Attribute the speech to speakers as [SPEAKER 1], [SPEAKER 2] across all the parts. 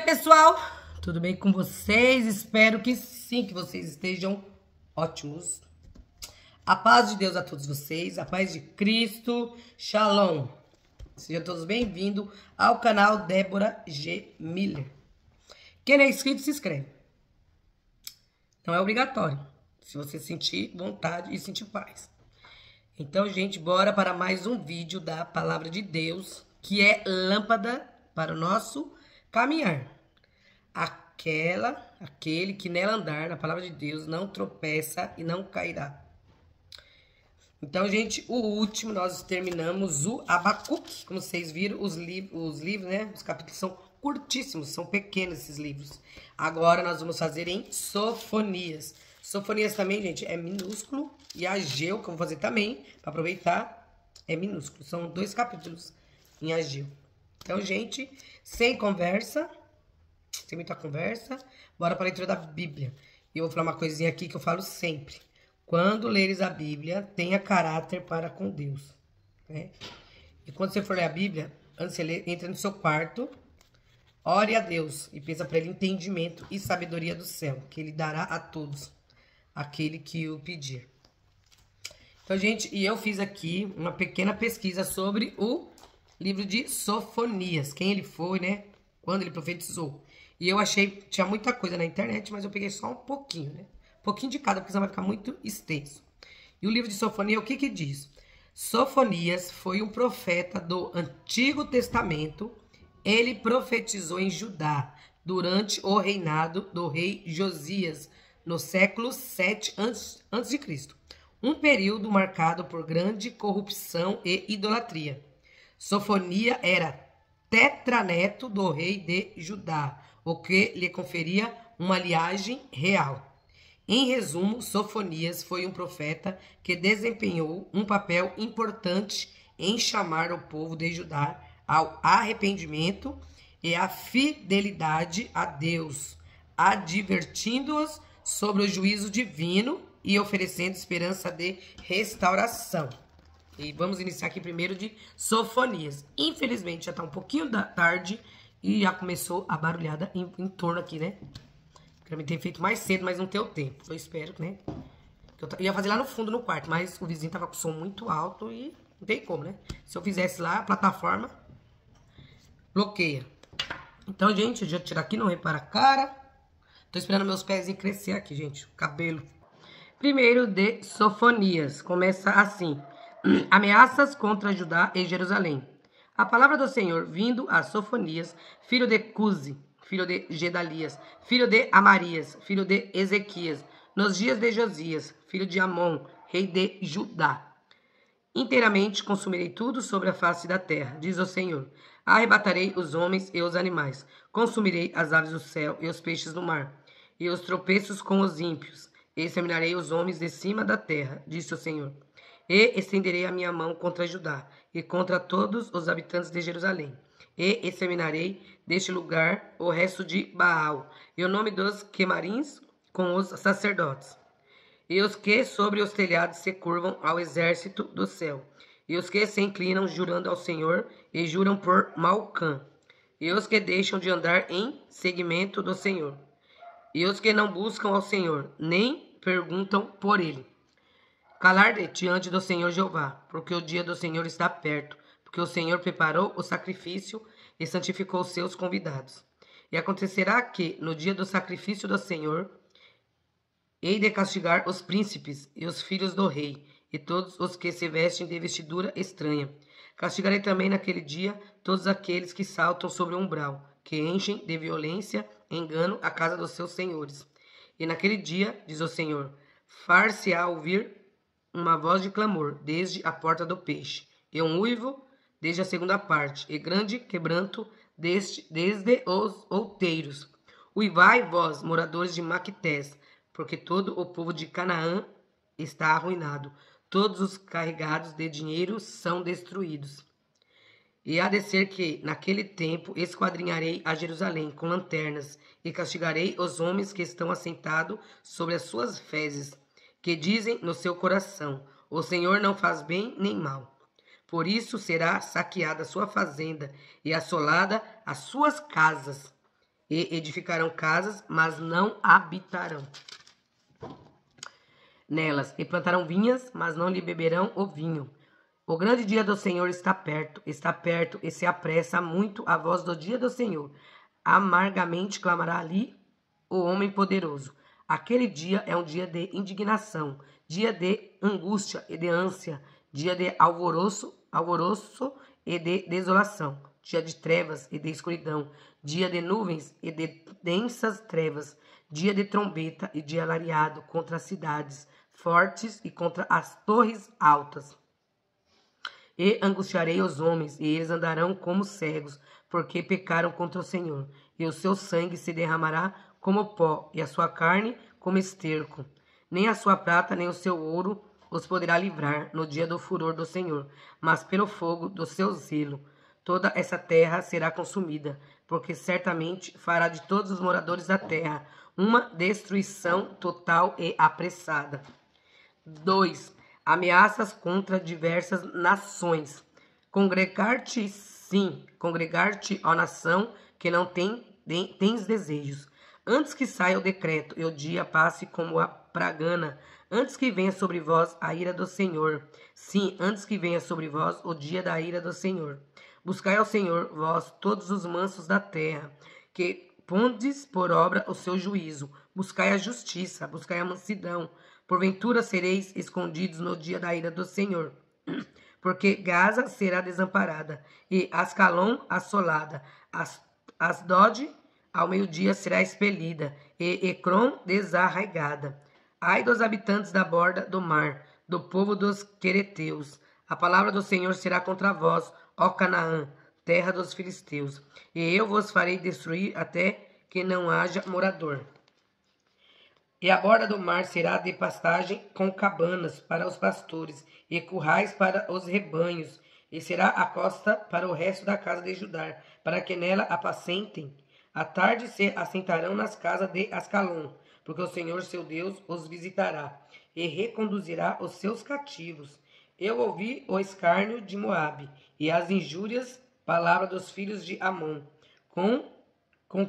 [SPEAKER 1] Pessoal, tudo bem com vocês? Espero que sim, que vocês estejam ótimos. A paz de Deus a todos vocês, a paz de Cristo, Shalom. Sejam todos bem-vindos ao canal Débora G. Miller. Quem não é inscrito, se inscreve. Não é obrigatório, se você sentir vontade e sentir paz. Então, gente, bora para mais um vídeo da Palavra de Deus, que é lâmpada para o nosso caminhar. Aquele que nela andar, na Palavra de Deus, não tropeça e não cairá. Então, gente, o último, nós terminamos o Abacuque. Como vocês viram, os livros, né? Os capítulos são curtíssimos, são pequenos esses livros. Agora nós vamos fazer em Sofonias. Sofonias também, gente, é minúsculo. E Ageu, que eu vou fazer também, para aproveitar, é minúsculo. São 2 capítulos em Ageu. Então, gente, sem conversa, sem muita conversa, bora para a leitura da Bíblia. E eu vou falar uma coisinha aqui que eu falo sempre. Quando leres a Bíblia, tenha caráter para com Deus, né? E quando você for ler a Bíblia, antes de você ler, entra no seu quarto, ore a Deus e peça para Ele entendimento e sabedoria do céu, que Ele dará a todos, aquele que o pedir. Então, gente, e eu fiz aqui uma pequena pesquisa sobre o livro de Sofonias, quem ele foi, né? Quando ele profetizou. E eu achei, tinha muita coisa na internet, mas eu peguei só um pouquinho, né? Um pouquinho de cada, porque senão vai ficar muito extenso. E o livro de Sofonias, o que que diz? Sofonias foi um profeta do Antigo Testamento. Ele profetizou em Judá durante o reinado do rei Josias, no século 7 a.C., um período marcado por grande corrupção e idolatria. Sofonias era tetraneto do rei de Judá, o que lhe conferia uma linhagem real. Em resumo, Sofonias foi um profeta que desempenhou um papel importante em chamar o povo de Judá ao arrependimento e à fidelidade a Deus, advertindo-os sobre o juízo divino e oferecendo esperança de restauração. E vamos iniciar aqui primeiro de Sofonias. Infelizmente, já está um pouquinho da tarde e já começou a barulhada em torno aqui, né? Queria me ter feito mais cedo, mas não deu tempo. Eu espero, né? Eu ia fazer lá no fundo, no quarto, mas o vizinho tava com o som muito alto e não tem como, né? Se eu fizesse lá, a plataforma bloqueia. Então, gente, deixa eu tirar aqui, não repara a cara. Tô esperando meus pezinhos crescer aqui, gente, o cabelo. Primeiro de Sofonias, começa assim. Ameaças contra Judá e Jerusalém. A palavra do Senhor vindo a Sofonias, filho de Cusi, filho de Gedalias, filho de Amarias, filho de Ezequias, nos dias de Josias, filho de Amon, rei de Judá. Inteiramente consumirei tudo sobre a face da terra, diz o Senhor. Arrebatarei os homens e os animais, consumirei as aves do céu e os peixes do mar, e os tropeços com os ímpios. Exterminarei os homens de cima da terra, disse o Senhor. E estenderei a minha mão contra Judá e contra todos os habitantes de Jerusalém. E exterminarei deste lugar o resto de Baal, e o nome dos quemarins com os sacerdotes, e os que sobre os telhados se curvam ao exército do céu, e os que se inclinam jurando ao Senhor e juram por Malcã, e os que deixam de andar em seguimento do Senhor, e os que não buscam ao Senhor, nem perguntam por ele. Calar-te diante do Senhor Jeová, porque o dia do Senhor está perto, porque o Senhor preparou o sacrifício e santificou os seus convidados. E acontecerá que, no dia do sacrifício do Senhor, hei de castigar os príncipes e os filhos do rei, e todos os que se vestem de vestidura estranha. Castigarei também naquele dia todos aqueles que saltam sobre o umbral, que enchem de violência e engano a casa dos seus senhores. E naquele dia, diz o Senhor, far-se-á ouvir uma voz de clamor desde a porta do peixe, e um uivo desde a segunda parte, e grande quebranto desde os outeiros. Uivai vós, moradores de Maquetés, porque todo o povo de Canaã está arruinado, todos os carregados de dinheiro são destruídos. E há de ser que, naquele tempo, esquadrinharei a Jerusalém com lanternas, e castigarei os homens que estão assentados sobre as suas fezes, que dizem no seu coração, o Senhor não faz bem nem mal. Por isso será saqueada a sua fazenda e assolada as suas casas. e edificarão casas, mas não habitarão nelas, e plantarão vinhas, mas não lhe beberão o vinho. O grande dia do Senhor está perto, e se apressa muito a voz do dia do Senhor. Amargamente clamará ali o homem poderoso. Aquele dia é um dia de indignação, dia de angústia e de ânsia, dia de alvoroço e de desolação, dia de trevas e de escuridão, dia de nuvens e de densas trevas, dia de trombeta e de alariado contra as cidades fortes e contra as torres altas. E angustiarei os homens, e eles andarão como cegos, porque pecaram contra o Senhor. E o seu sangue se derramará como pó, e a sua carne como esterco. Nem a sua prata, nem o seu ouro os poderá livrar no dia do furor do Senhor, mas pelo fogo do seu zelo. Toda essa terra será consumida, porque certamente fará de todos os moradores da terra uma destruição total e apressada. 2. Ameaças contra diversas nações. Congregar-te, ó nação que não tens desejos. Antes que saia o decreto e o dia passe como a pragana, antes que venha sobre vós a ira do Senhor. Sim, antes que venha sobre vós o dia da ira do Senhor. Buscai ao Senhor, vós, todos os mansos da terra, que pondes por obra o seu juízo. Buscai a justiça, buscai a mansidão. Porventura sereis escondidos no dia da ira do Senhor. Porque Gaza será desamparada, e Ascalon assolada. Asdod ao meio-dia será expelida, e Ecrom desarraigada. Ai dos habitantes da borda do mar, do povo dos quereteus. A palavra do Senhor será contra vós, ó Canaã, terra dos filisteus. E eu vos farei destruir até que não haja morador. E a borda do mar será de pastagem com cabanas para os pastores e currais para os rebanhos, e será a costa para o resto da casa de Judá, para que nela apacentem. À tarde se assentarão nas casas de Ascalon, porque o Senhor seu Deus os visitará e reconduzirá os seus cativos. Eu ouvi o escárnio de Moabe e as injúrias, palavra dos filhos de Amon, com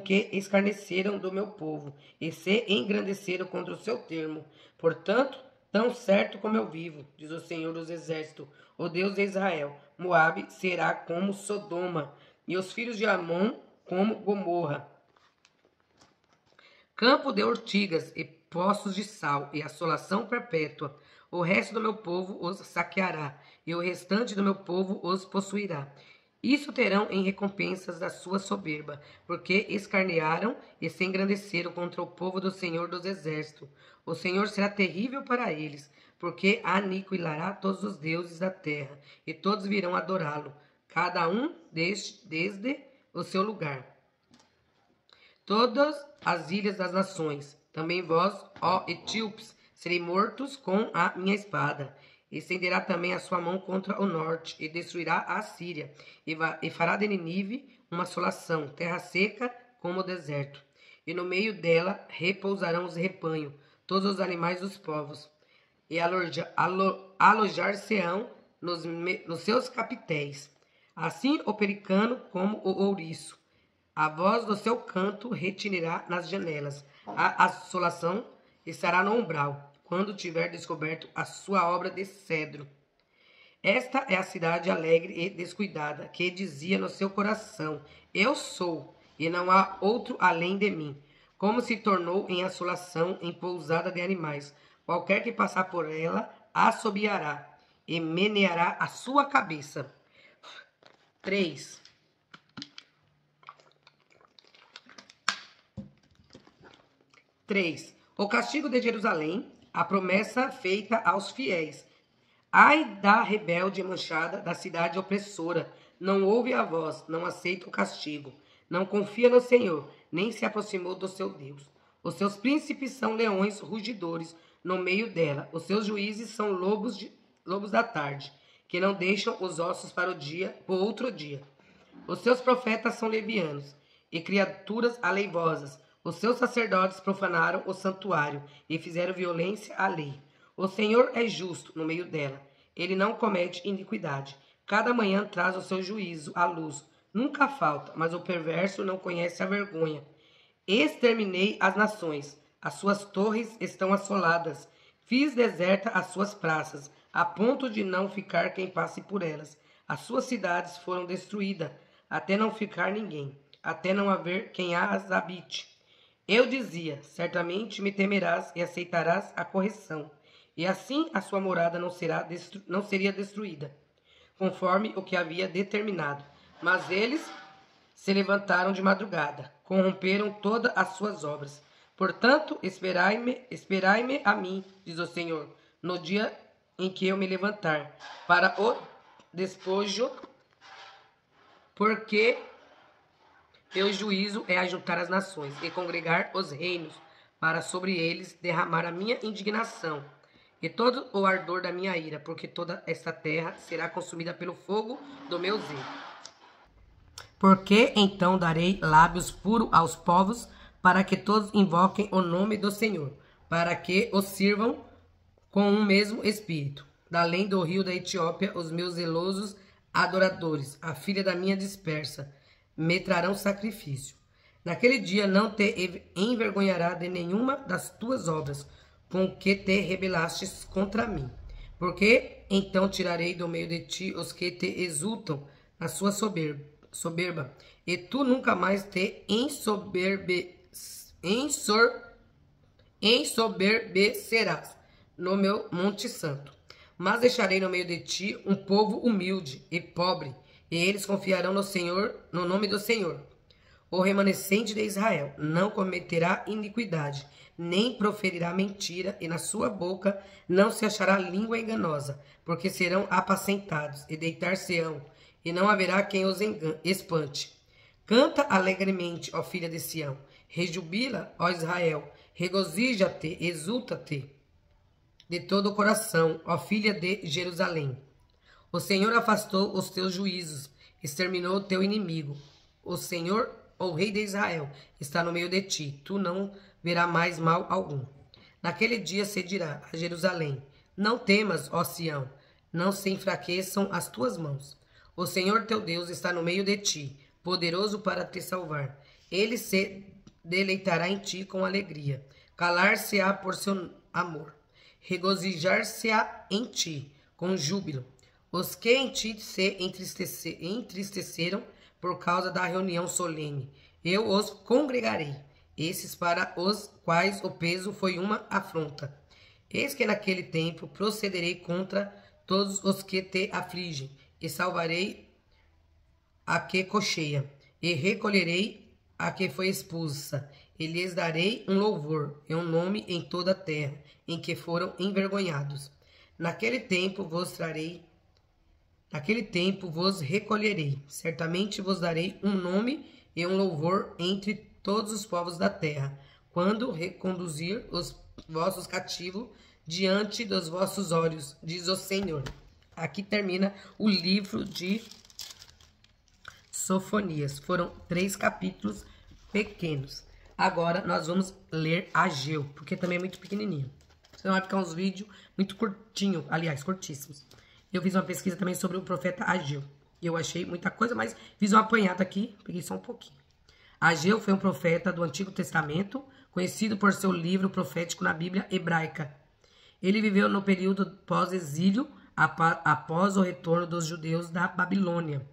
[SPEAKER 1] que escarneceram do meu povo, e se engrandeceram contra o seu termo. Portanto, tão certo como eu vivo, diz o Senhor dos Exércitos, o Deus de Israel, Moabe será como Sodoma, e os filhos de Amon como Gomorra. Campo de ortigas e poços de sal, e assolação perpétua. O resto do meu povo os saqueará, e o restante do meu povo os possuirá. Isso terão em recompensas da sua soberba, porque escarnearam e se engrandeceram contra o povo do Senhor dos Exércitos. O Senhor será terrível para eles, porque aniquilará todos os deuses da terra, e todos virão adorá-lo, cada um desde o seu lugar. Todas as ilhas das nações, também vós, ó etíopes, serei mortos com a minha espada. Estenderá também a sua mão contra o norte, e destruirá a Síria, e fará de Nínive uma assolação, terra seca como o deserto. E no meio dela repousarão os rebanhos, todos os animais dos povos, e alojar-se-ão nos seus capitéis. Assim o pelicano como o ouriço. A voz do seu canto retinirá nas janelas. A assolação estará no umbral, quando tiver descoberto a sua obra de cedro. Esta é a cidade alegre e descuidada, que dizia no seu coração, eu sou, e não há outro além de mim. Como se tornou em assolação, em pousada de animais. Qualquer que passar por ela, assobiará, e meneará a sua cabeça. 3. O castigo de Jerusalém, a promessa feita aos fiéis. Ai da rebelde manchada, da cidade opressora, não ouve a voz, não aceita o castigo, não confia no Senhor, nem se aproximou do seu Deus. Os seus príncipes são leões rugidores no meio dela, os seus juízes são lobos da tarde, que não deixam os ossos para o outro dia. Os seus profetas são levianos e criaturas aleivosas. Os seus sacerdotes profanaram o santuário e fizeram violência à lei. O Senhor é justo no meio dela. Ele não comete iniquidade. Cada manhã traz o seu juízo à luz. Nunca falta, mas o perverso não conhece a vergonha. Exterminei as nações, as suas torres estão assoladas. Fiz deserta as suas praças, a ponto de não ficar quem passe por elas. As suas cidades foram destruídas, até não ficar ninguém, até não haver quem as habite. Eu dizia, certamente me temerás e aceitarás a correção, e assim a sua morada não seria destruída, conforme o que havia determinado. Mas eles se levantaram de madrugada, corromperam todas as suas obras. Portanto, esperai-me a mim, diz o Senhor, no dia em que eu me levantar, para o despojo, porque meu juízo é ajuntar as nações e congregar os reinos, para sobre eles derramar a minha indignação e todo o ardor da minha ira, porque toda esta terra será consumida pelo fogo do meu zelo. Porque então darei lábios puros aos povos, para que todos invoquem o nome do Senhor, para que os sirvam com um mesmo espírito. Da além do rio da Etiópia, os meus zelosos adoradores, a filha da minha dispersa, me trarão sacrifício. Naquele dia não te envergonhará de nenhuma das tuas obras, com que te rebelastes contra mim. Porque então tirarei do meio de ti os que te exultam na sua soberba, e tu nunca mais te ensoberbecerás no meu monte santo. Mas deixarei no meio de ti um povo humilde e pobre, e eles confiarão no Senhor, no nome do Senhor. O remanescente de Israel não cometerá iniquidade, nem proferirá mentira, e na sua boca não se achará língua enganosa, porque serão apacentados e deitar-se-ão, e não haverá quem os espante. Canta alegremente, ó filha de Sião, rejubila, ó Israel, regozija-te, exulta-te de todo o coração, ó filha de Jerusalém. O Senhor afastou os teus juízos, exterminou o teu inimigo. O Senhor, o Rei de Israel, está no meio de ti, tu não verás mais mal algum. Naquele dia se dirá a Jerusalém, não temas, ó Sião, não se enfraqueçam as tuas mãos. O Senhor teu Deus está no meio de ti, poderoso para te salvar. Ele se deleitará em ti com alegria, calar-se-á por seu amor, regozijar-se-á em ti com júbilo. Os que em ti se entristeceram por causa da reunião solene, eu os congregarei, esses para os quais o peso foi uma afronta. Eis que naquele tempo procederei contra todos os que te afligem, e salvarei a que cocheia, e recolherei a que foi expulsa, e lhes darei um louvor e um nome em toda a terra, em que foram envergonhados. Naquele tempo vos recolherei, certamente vos darei um nome e um louvor entre todos os povos da terra, quando reconduzir os vossos cativos diante dos vossos olhos, diz o Senhor. Aqui termina o livro de Sofonias. Foram 3 capítulos pequenos. Agora nós vamos ler Ageu, porque também é muito pequenininho. Senão vai ficar uns vídeos muito curtinhos, aliás, curtíssimos. Eu fiz uma pesquisa também sobre o profeta Ageu. Eu achei muita coisa, mas fiz uma apanhada aqui, peguei só um pouquinho. Ageu foi um profeta do Antigo Testamento, conhecido por seu livro profético na Bíblia hebraica. Ele viveu no período pós-exílio, após o retorno dos judeus da Babilônia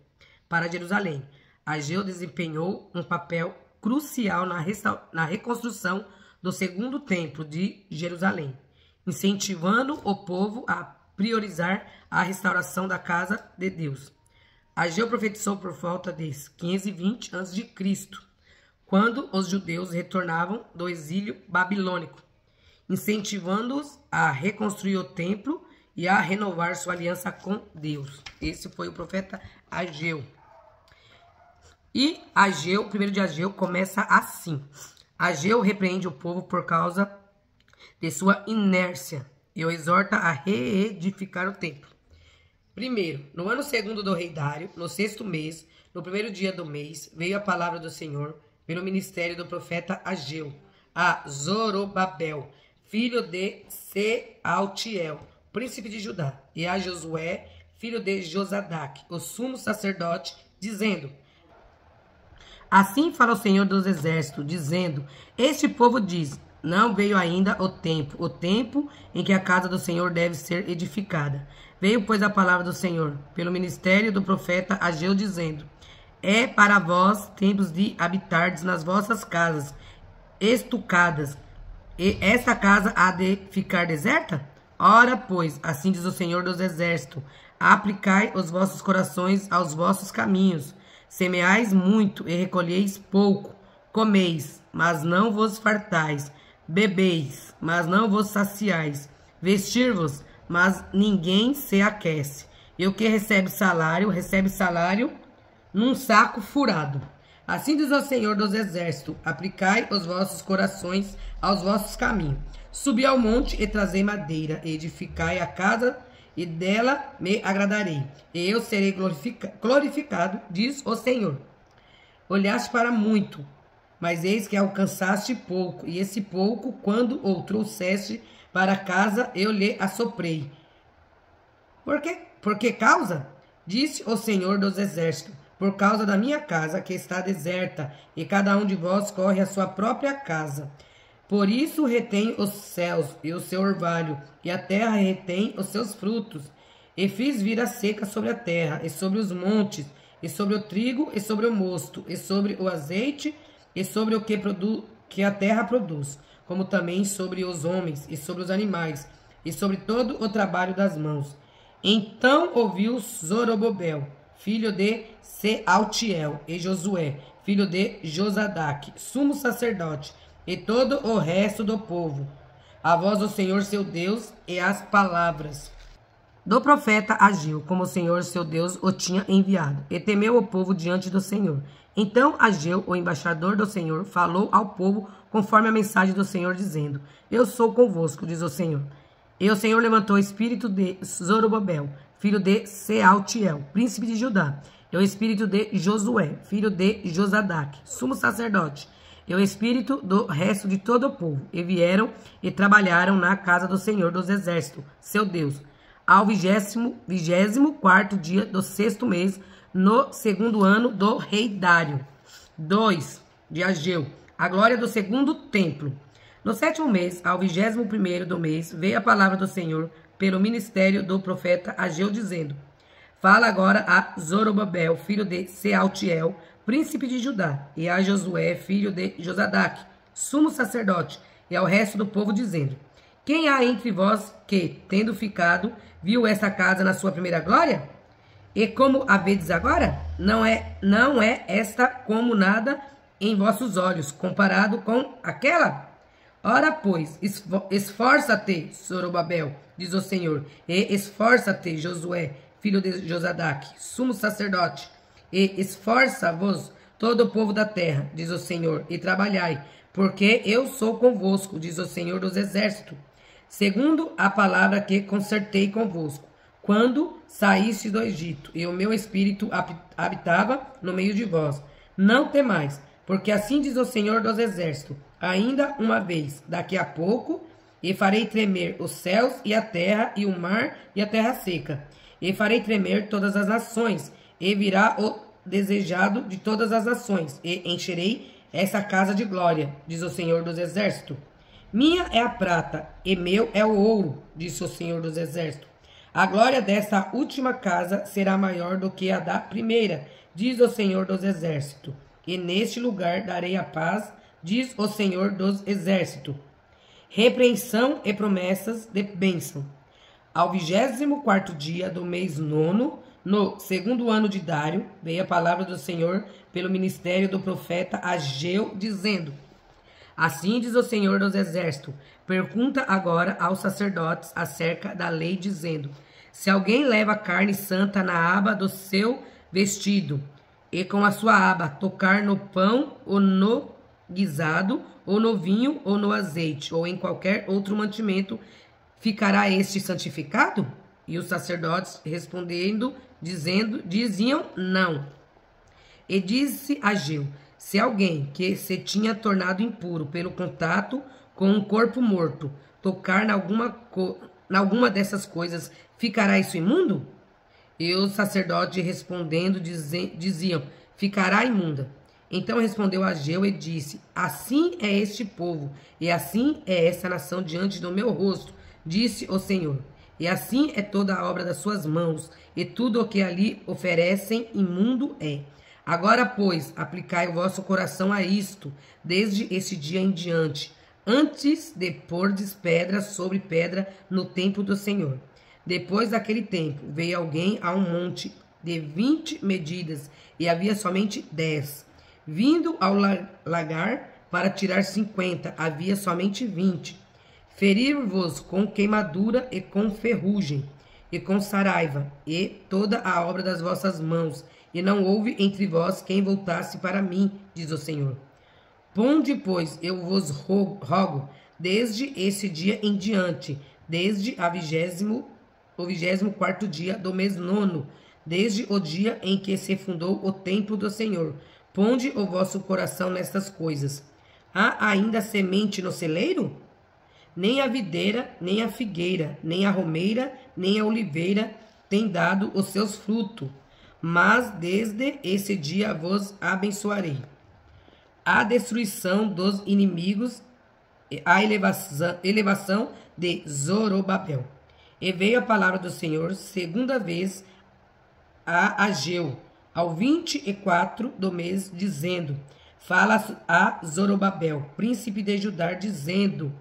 [SPEAKER 1] para Jerusalém. Ageu desempenhou um papel crucial na reconstrução do segundo templo de Jerusalém, incentivando o povo a priorizar a restauração da casa de Deus. Ageu profetizou por volta de 520 a.C., quando os judeus retornavam do exílio babilônico, incentivando-os a reconstruir o templo e a renovar sua aliança com Deus. Esse foi o profeta Ageu. E Ageu, o primeiro de Ageu, começa assim. Ageu repreende o povo por causa de sua inércia e o exorta a reedificar o templo. Primeiro, no ano segundo do rei Dário, no 6º mês, no primeiro dia do mês, veio a palavra do Senhor pelo ministério do profeta Ageu a Zorobabel, filho de Sealtiel, príncipe de Judá, e a Josué, filho de Josadaque, o sumo sacerdote, dizendo: Assim fala o Senhor dos Exércitos, dizendo: Este povo diz, não veio ainda o tempo em que a casa do Senhor deve ser edificada. Veio, pois, a palavra do Senhor, pelo ministério do profeta Ageu, dizendo: É para vós tempos de habitardes nas vossas casas estucadas, e esta casa há de ficar deserta? Ora, pois, assim diz o Senhor dos Exércitos: Aplicai os vossos corações aos vossos caminhos, semeais muito e recolheis pouco, comeis, mas não vos fartais, bebeis, mas não vos saciais, vestir-vos, mas ninguém se aquece. E o que recebe salário num saco furado. Assim diz o Senhor dos Exércitos: Aplicai os vossos corações aos vossos caminhos. Subi ao monte e trazei madeira, e edificai a casa, e dela me agradarei, e eu serei glorificado, diz o Senhor. Olhaste para muito, mas eis que alcançaste pouco, e esse pouco, quando o trouxeste para casa, eu lhe assoprei. Por quê? Por que causa? Disse o Senhor dos Exércitos: Por causa da minha casa, que está deserta, e cada um de vós corre à sua própria casa. Por isso retém os céus e o seu orvalho, e a terra retém os seus frutos. E fiz vir a seca sobre a terra, e sobre os montes, e sobre o trigo, e sobre o mosto, e sobre o azeite, e sobre o que a terra produz, como também sobre os homens, e sobre os animais, e sobre todo o trabalho das mãos. Então ouviu Zorobabel, filho de Sealtiel, e Josué, filho de Josadaque, sumo sacerdote, e todo o resto do povo, a voz do Senhor seu Deus e as palavras do profeta Ageu, como o Senhor seu Deus o tinha enviado. E temeu o povo diante do Senhor. Então Ageu, o embaixador do Senhor, falou ao povo conforme a mensagem do Senhor, dizendo: Eu sou convosco, diz o Senhor. E o Senhor levantou o espírito de Zorobabel, filho de Sealtiel, príncipe de Judá, e o espírito de Josué, filho de Josadaque, sumo sacerdote, e o espírito do resto de todo o povo, e vieram e trabalharam na casa do Senhor dos Exércitos, seu Deus, ao 24º dia do 6º mês, no 2º ano do rei Dário. 2 de Ageu, a glória do 2º templo. No 7º mês, ao 21º do mês, veio a palavra do Senhor pelo ministério do profeta Ageu, dizendo: Fala agora a Zorobabel, filho de Sealtiel, príncipe de Judá, e a Josué, filho de Josadaque, sumo sacerdote, e ao resto do povo, dizendo: Quem há entre vós que, tendo ficado, viu esta casa na sua primeira glória? E como a vedes agora? Não é esta como nada em vossos olhos, comparado com aquela? Ora, pois, esforça-te, Zorobabel, diz o Senhor, e esforça-te, Josué, filho de Josadaque, sumo sacerdote, e esforça-vos todo o povo da terra, diz o Senhor, e trabalhai, porque eu sou convosco, diz o Senhor dos Exércitos, segundo a palavra que concertei convosco, quando saíste do Egito, e o meu espírito habitava no meio de vós. Não temais, porque assim diz o Senhor dos Exércitos: ainda uma vez, daqui a pouco, e farei tremer os céus e a terra, e o mar e a terra seca, e farei tremer todas as nações, e virá o desejado de todas as nações, e encherei essa casa de glória, diz o Senhor dos Exércitos. Minha é a prata, e meu é o ouro, disse o Senhor dos Exércitos. A glória desta última casa será maior do que a da primeira, diz o Senhor dos Exércitos. E neste lugar darei a paz, diz o Senhor dos Exércitos. Repreensão e promessas de bênção. Ao 24º dia do mês 9º, no 2º ano de Dário, veio a palavra do Senhor pelo ministério do profeta Ageu, dizendo: Assim diz o Senhor dos Exércitos: pergunta agora aos sacerdotes acerca da lei, dizendo: se alguém leva carne santa na aba do seu vestido, e com a sua aba tocar no pão, ou no guisado, ou no vinho, ou no azeite, ou em qualquer outro mantimento, ficará este santificado? E os sacerdotes, respondendo, diziam não. E disse Ageu: se alguém que se tinha tornado impuro pelo contato com um corpo morto tocar alguma dessas coisas, ficará isso imundo? E os sacerdotes, respondendo, diziam: ficará imunda. Então respondeu Ageu e disse: assim é este povo, e assim é esta nação diante do meu rosto, disse o Senhor. E assim é toda a obra das suas mãos, e tudo o que ali oferecem imundo é. Agora, pois, aplicai o vosso coração a isto, desde esse dia em diante, antes de pordes pedra sobre pedra no templo do Senhor. Depois daquele tempo, veio alguém a um monte de 20 medidas, e havia somente 10. Vindo ao lagar para tirar 50, havia somente 20. Ferir-vos com queimadura e com ferrugem, e com saraiva, e toda a obra das vossas mãos, e não houve entre vós quem voltasse para mim, diz o Senhor. Ponde, pois, eu vos rogo, desde esse dia em diante, desde o 24º dia do mês 9, desde o dia em que se fundou o templo do Senhor. Ponde o vosso coração nestas coisas. Há ainda semente no celeiro? Nem a videira, nem a figueira, nem a romeira, nem a oliveira têm dado os seus frutos. Mas desde esse dia vos abençoarei. A destruição dos inimigos, a elevação de Zorobabel. E veio a palavra do Senhor segunda vez a Ageu, ao 24 do mês, dizendo: fala a Zorobabel, príncipe de Judá, dizendo: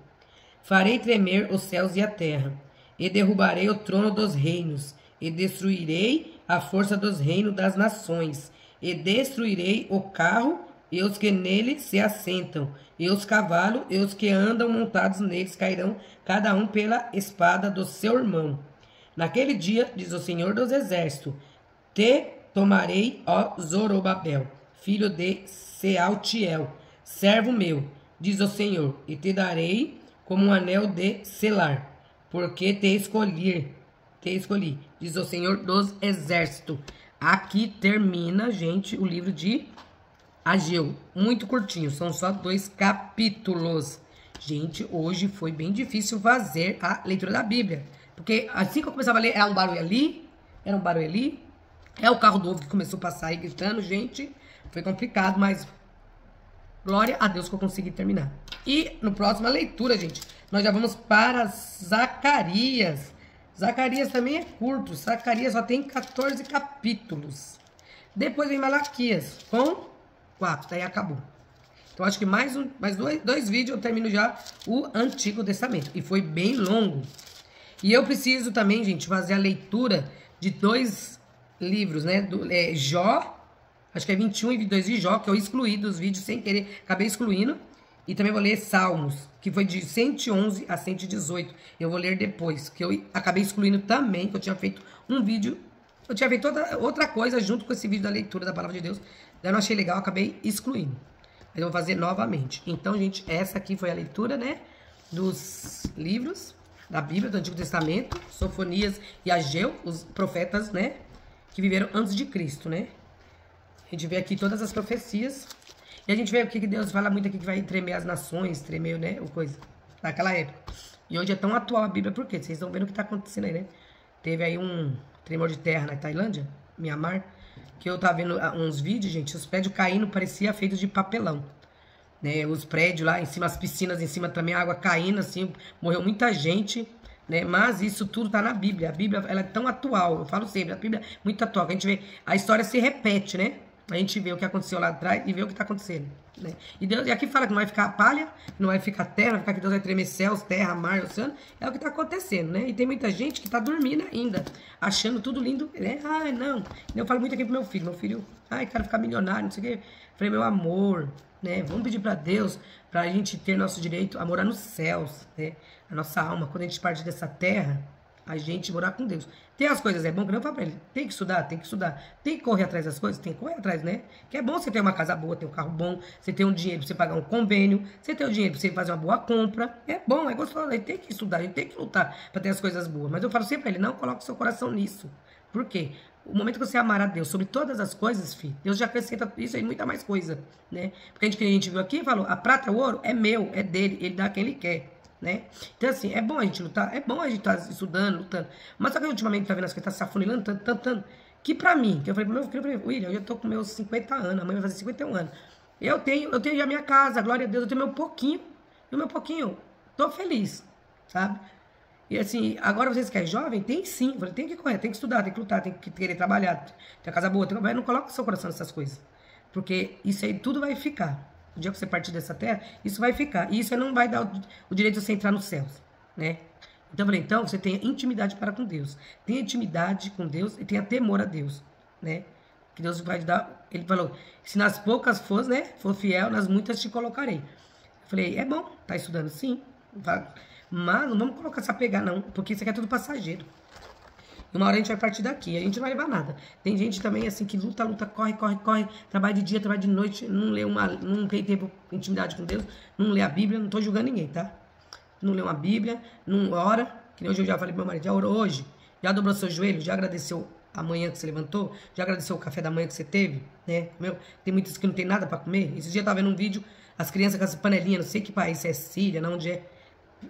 [SPEAKER 1] farei tremer os céus e a terra, e derrubarei o trono dos reinos, e destruirei a força dos reinos das nações, e destruirei o carro e os que nele se assentam, e os cavalos e os que andam montados neles cairão, cada um pela espada do seu irmão. Naquele dia, diz o Senhor dos Exércitos, te tomarei, ó Zorobabel, filho de Sealtiel, servo meu, diz o Senhor, e te darei como um anel de selar, porque te escolhi, diz o Senhor dos Exércitos. Aqui termina, gente, o livro de Ageu, muito curtinho, são só 2 capítulos. Gente, hoje foi bem difícil fazer a leitura da Bíblia, porque assim que eu começava a ler, era um barulho ali, é o carro do ovo que começou a passar aí gritando, gente. Foi complicado, mas glória a Deus que eu consegui terminar. E no próximo leitura, gente, nós já vamos para Zacarias. Zacarias também é curto. Zacarias só tem 14 capítulos. Depois vem Malaquias com 4, daí acabou. Então acho que mais dois vídeos eu termino já o Antigo Testamento. E foi bem longo. E eu preciso também, gente, fazer a leitura de 2 livros, né? Jó, acho que é 21 e 22 de Jó, que eu excluí dos vídeos sem querer, acabei excluindo. E também vou ler Salmos, que foi de 111 a 118. Eu vou ler depois, que eu acabei excluindo também, que eu tinha feito um vídeo, eu tinha feito outra coisa junto com esse vídeo da leitura da Palavra de Deus. Daí eu não achei legal, acabei excluindo. Mas eu vou fazer novamente. Então, gente, essa aqui foi a leitura, né, dos livros da Bíblia, do Antigo Testamento, Sofonias e Ageu, os profetas, né, que viveram antes de Cristo, né? A gente vê aqui todas as profecias. E a gente vê o que Deus fala muito aqui, que vai tremer as nações, tremer, né, o coisa, naquela época. E hoje é tão atual a Bíblia, por quê? Vocês estão vendo o que está acontecendo aí, né? Teve aí um tremor de terra na Tailândia, Mianmar, que eu tava vendo uns vídeos, gente, os prédios caindo, parecia feitos de papelão. Né? Os prédios lá em cima, as piscinas em cima também, a água caindo, assim, morreu muita gente, né? Mas isso tudo tá na Bíblia. A Bíblia, ela é tão atual, eu falo sempre, a Bíblia é muito atual, que a gente vê, a história se repete, né? A gente vê o que aconteceu lá atrás e vê o que tá acontecendo, né? E, Deus, e aqui fala que não vai ficar palha, não vai ficar terra, vai ficar que Deus vai tremer céus, terra, mar, oceano. É o que tá acontecendo, né? E tem muita gente que tá dormindo ainda, achando tudo lindo, né? Ai, não. Eu falo muito aqui pro meu filho, ai, quero ficar milionário, não sei o quê. Falei, meu amor, né? Vamos pedir pra Deus, pra gente ter nosso direito a morar nos céus, né? A nossa alma, quando a gente parte dessa terra, a gente morar com Deus. Tem as coisas, é bom que eu falo pra ele, tem que estudar, tem que correr atrás das coisas, tem que correr atrás, né? Que é bom você ter uma casa boa, ter um carro bom, você ter um dinheiro pra você pagar um convênio, você ter o dinheiro pra você fazer uma boa compra, é bom, é gostoso, a gente tem que estudar, a gente tem que lutar pra ter as coisas boas. Mas eu falo sempre pra ele, não coloque seu coração nisso. Por quê? O momento que você amar a Deus sobre todas as coisas, filho, Deus já acrescenta isso e muita mais coisa, né? Porque que a gente viu aqui, falou, a prata e o ouro é meu, é dele, ele dá a quem ele quer. Né? Então assim, é bom a gente lutar, é bom a gente estar estudando, lutando, mas só que ultimamente tá vendo as coisas, tá se afunilando tanto, que pra mim, que eu falei pro meu filho, William, eu já tô com meus 50 anos, a mãe vai fazer 51 anos, Eu tenho a minha casa, glória a Deus, eu tenho meu pouquinho. E o meu pouquinho, tô feliz, sabe? E assim, agora vocês que é jovem, tem sim. Tem que correr, tem que estudar, tem que lutar, tem que querer trabalhar, tem a casa boa, mas não coloca seu coração nessas coisas. Porque isso aí tudo vai ficar. O dia que você partir dessa terra, isso vai ficar. E isso aí não vai dar o direito de você entrar nos céus, né? Então, eu falei, então você tenha intimidade para com Deus. Tenha intimidade com Deus e tenha temor a Deus, né? Que Deus vai te dar. Ele falou, se nas poucas for, né, for fiel, nas muitas te colocarei. Eu falei, é bom, tá estudando sim. Mas não vamos colocar se apegar, não. Porque isso aqui é tudo passageiro. E uma hora a gente vai partir daqui. A gente não vai levar nada. Tem gente também assim que luta, corre. Trabalha de dia, trabalha de noite. Não tem tempo, intimidade com Deus. Não lê a Bíblia. Não tô julgando ninguém, tá? Não lê uma Bíblia. Não ora. Que nem hoje eu já falei pro meu marido. Já orou hoje? Já dobrou seu joelho? Já agradeceu a manhã que você levantou? Já agradeceu o café da manhã que você teve? Né? Tem muitos que não tem nada pra comer. Esse dia eu tava vendo um vídeo. As crianças com as panelinhas. Não sei que país é Síria, não onde é.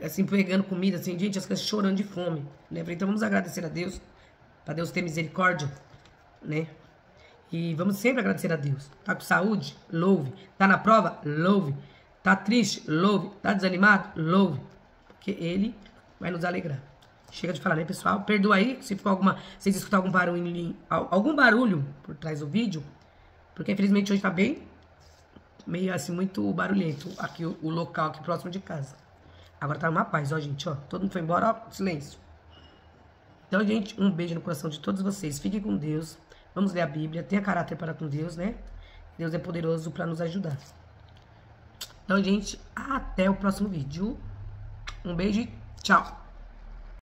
[SPEAKER 1] Assim, pegando comida, assim, gente, as crianças chorando de fome, né? Então vamos agradecer a Deus, para Deus ter misericórdia, né? E vamos sempre agradecer a Deus. Tá com saúde? Louve. Tá na prova? Louve. Tá triste? Louve. Tá desanimado? Louve. Porque Ele vai nos alegrar. Chega de falar, né, pessoal? Perdoa aí se ficou vocês escutaram algum barulho por trás do vídeo, porque infelizmente hoje tá bem, meio assim, muito barulhento aqui o local aqui próximo de casa. Agora tá uma paz, ó, gente, ó. Todo mundo foi embora, ó, silêncio. Então, gente, um beijo no coração de todos vocês. Fiquem com Deus. Vamos ler a Bíblia. Tenha caráter para com Deus, né? Deus é poderoso para nos ajudar. Então, gente, até o próximo vídeo. Um beijo e tchau.